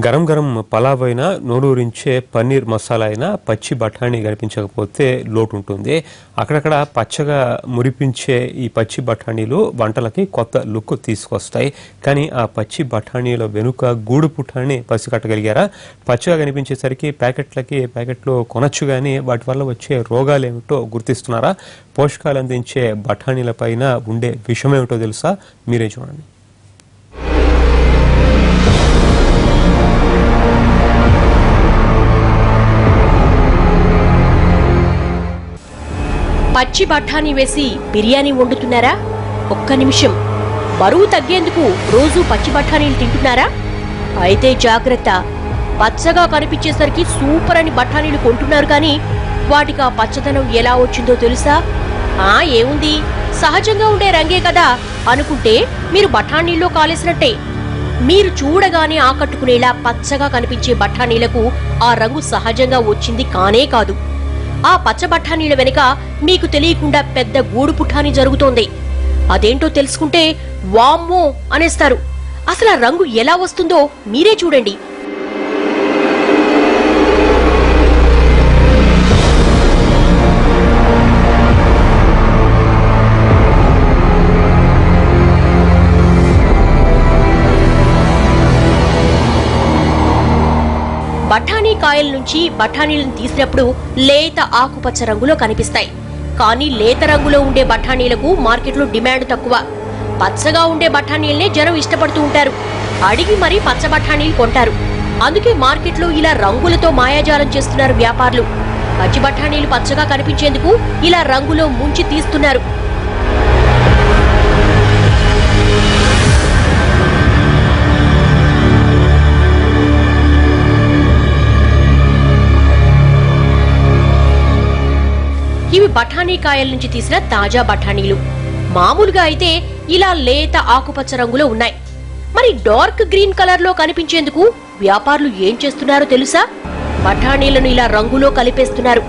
గరం గరం పలావ్ అయినా నోరూరించే పన్నీర్ మసాలా అయినా పచ్చి బఠానీ కనిపించకపోతే లోటు ఉంటుంది. అక్కడక్కడ పచ్చగా మురిపించే ఈ పచ్చి బఠానీలు వంటలకి కొత్త లుక్ తీసుకొస్తాయి. కానీ ఆ పచ్చి బఠానీల వెనుక గూడు పుటాన్ని పసిగట్టగలిగారా? పచ్చగా కనిపించేసరికి ప్యాకెట్లో కొనొచ్చు, కానీ వాటి వల్ల వచ్చే రోగాలు ఏమిటో గుర్తిస్తున్నారా? పోషకాలు అందించే బఠానీల పైన ఉండే విషమేమిటో తెలుసా? మీరే చూడండి. పచ్చి బఠానీ వేసి బిర్యానీ వండుతున్నారా? ఒక్క నిమిషం. బరువు తగ్గేందుకు రోజు పచ్చి బఠానీలు తింటున్నారా? అయితే జాగ్రత్త. పచ్చగా కనిపించేసరికి సూపర్ అని బఠానీలు కొంటున్నారు, కానీ వాటికి ఆ పచ్చదనం ఎలా వచ్చిందో తెలుసా? ఏముంది, సహజంగా ఉండే రంగే కదా అనుకుంటే మీరు బఠానీల్లో కాలేసినట్టే. మీరు చూడగానే ఆకట్టుకునేలా పచ్చగా కనిపించే బఠానీలకు ఆ రంగు సహజంగా వచ్చింది కానే కాదు. ఆ పచ్చ బఠానీల వెనుక మీకు తెలియకుండా పెద్ద గూడు పుఠాని జరుగుతోంది. అదేంటో తెలుసుకుంటే వామ్మో అనేస్తారు. అసలు ఆ రంగు ఎలా వస్తుందో మీరే చూడండి. బఠానీ కాయల నుంచి బఠానీలను తీసినప్పుడు లేత ఆకుపచ్చ రంగులో కనిపిస్తాయి. కానీ లేత రంగులో ఉండే బఠానీలకు మార్కెట్లో డిమాండ్ తక్కువ. పచ్చగా ఉండే బఠానీలనే జనం ఇష్టపడుతూ ఉంటారు. అడిగి మరీ పచ్చ బఠానీలు కొంటారు. అందుకే మార్కెట్లో ఇలా రంగులతో మాయాజాలం చేస్తున్నారు వ్యాపారులు. పచ్చి బఠానీలు పచ్చగా కనిపించేందుకు ఇలా రంగులో ముంచి తీస్తున్నారు. ఇవి బఠానీ కాయల నుంచి తీసిన తాజా బఠానీలు. మామూలుగా అయితే ఇలా లేత ఆకుపచ్చ రంగులో ఉన్నాయి. మరి డార్క్ గ్రీన్ కలర్ లో కనిపించేందుకు వ్యాపారులు ఏం చేస్తున్నారో తెలుసా? బఠానీలను ఇలా రంగులో కలిపేస్తున్నారు.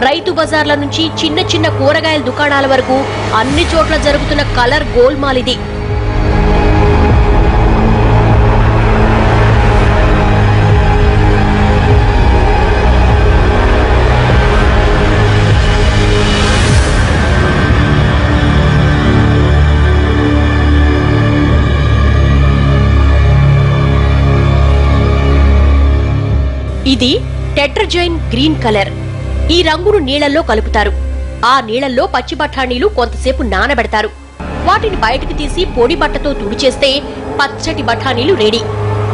రైతు బజార్ల నుంచి చిన్న చిన్న కూరగాయల దుకాణాల వరకు అన్ని చోట్ల జరుగుతున్న కలర్ గోల్మాల్ ఇది. ఇది టెట్రజైన్ గ్రీన్ కలర్. ఈ రంగును నీళ్లలో కలుపుతారు. ఆ నీళ్లలో పచ్చి బఠానీలు కొంతసేపు నానబెడతారు. వాటిని బయటకు తీసి పొడి బట్టతో తుడిచేస్తే పచ్చటి బఠానీలు రెడీ.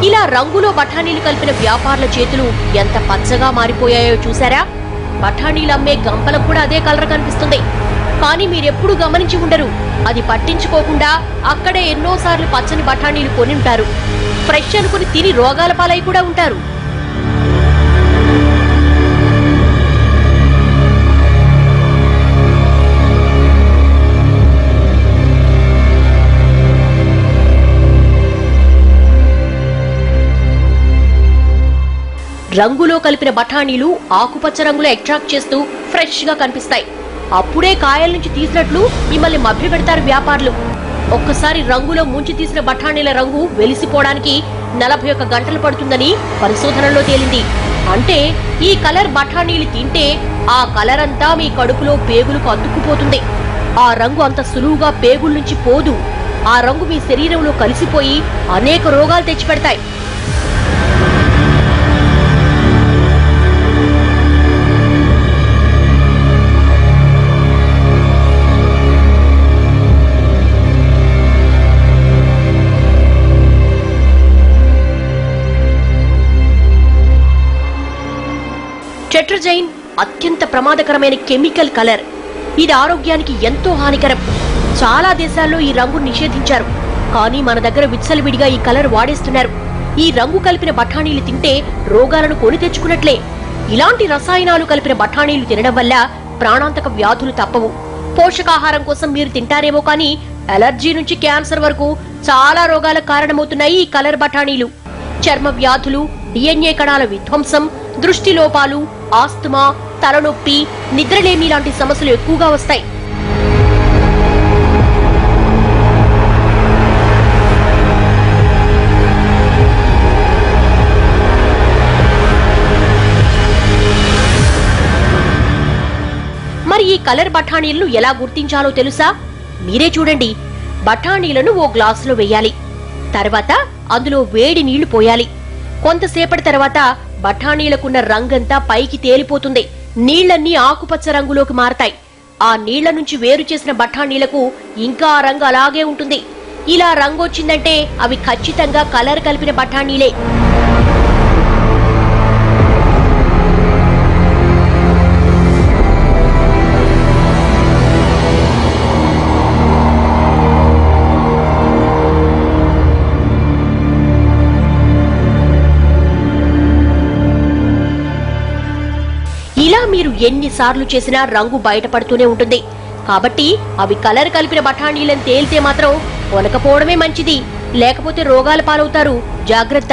ఇలా రంగులో బఠానీలు కలిపిన వ్యాపారుల చేతులు ఎంత పచ్చగా మారిపోయాయో చూసారా? బఠానీలు అమ్మే గంపలకు కూడా అదే కలర్ కనిపిస్తుంది. కానీ మీరెప్పుడు గమనించి ఉండరు. అది పట్టించుకోకుండా అక్కడే ఎన్నోసార్లు పచ్చని బఠానీలు కొని ఉంటారు. ఫ్రెష్ అనుకుని తిని రోగాల పాలై కూడా ఉంటారు. రంగులో కలిపిన బఠానీలు ఆకుపచ్చ రంగులో అట్రాక్ట్ చేస్తూ ఫ్రెష్ గా కనిపిస్తాయి. అప్పుడే కాయల నుంచి తీసినట్లు మిమ్మల్ని మభ్యపెడతారు వ్యాపారులు. ఒక్కసారి రంగులో ముంచి తీసిన బఠానీల రంగు వెలిసిపోవడానికి 41 గంటలు పడుతుందని పరిశోధనలో తేలింది. అంటే ఈ కలర్ బఠానీలు తింటే ఆ కలర్ అంతా మీ కడుపులో పేగులకు అతుక్కుపోతుంది. ఆ రంగు అంత సులువుగా పేగుల నుంచి పోదు. ఆ రంగు మీ శరీరంలో కలిసిపోయి అనేక రోగాలు తెచ్చిపెడతాయి. టెట్రజైన్ అత్యంత ప్రమాదకరమైన కెమికల్ కలర్. ఇది ఆరోగ్యానికి ఎంతో హానికరం. చాలా దేశాల్లో ఈ రంగు నిషేధించారు. కానీ మన దగ్గర విచ్చలవిడిగా ఈ కలర్ వాడేస్తున్నారు. ఈ రంగు కలిపిన బఠానీలు తింటే రోగాలను కొని తెచ్చుకున్నట్లే. ఇలాంటి రసాయనాలు కలిపిన బఠానీలు తినడం వల్ల ప్రాణాంతక వ్యాధులు తప్పవు. పోషకాహారం కోసం మీరు తింటారేమో, కానీ అలర్జీ నుంచి క్యాన్సర్ వరకు చాలా రోగాలకు కారణమవుతున్నాయి ఈ కలర్ బఠానీలు. చర్మ వ్యాధులు, డిఎన్ఏ కణాల విధ్వంసం, దృష్టి లోపాలు, ఆస్తమా, తలనొప్పి, నిద్రలేమి లాంటి సమస్యలు ఎక్కువగా వస్తాయి. కలర్ బఠానీలను ఎలా గుర్తించాలో తెలుసా? మీరే చూడండి. బఠానీలను ఓ గ్లాసులో వేయాలి. తర్వాత అందులో వేడి నీళ్లు పోయాలి. కొంతసేపటి తర్వాత బఠానీలకున్న రంగంతా పైకి తేలిపోతుంది. నీళ్లన్నీ ఆకుపచ్చ రంగులోకి మారతాయి. ఆ నీళ్ల నుంచి వేరు చేసిన బఠానీలకు ఇంకా ఆ రంగు అలాగే ఉంటుంది. ఇలా రంగు వచ్చిందంటే అవి ఖచ్చితంగా కలర్ కలిపిన బఠానీలే. ఇలా మీరు ఎన్నిసార్లు చేసినా రంగు బయటపడుతూనే ఉంటుంది. కాబట్టి అవి కలర్ కలిపిన బఠానీలను తేలితే మాత్రం కొనకపోవడమే మంచిది. లేకపోతే రోగాల పాలవుతారు. జాగ్రత్త.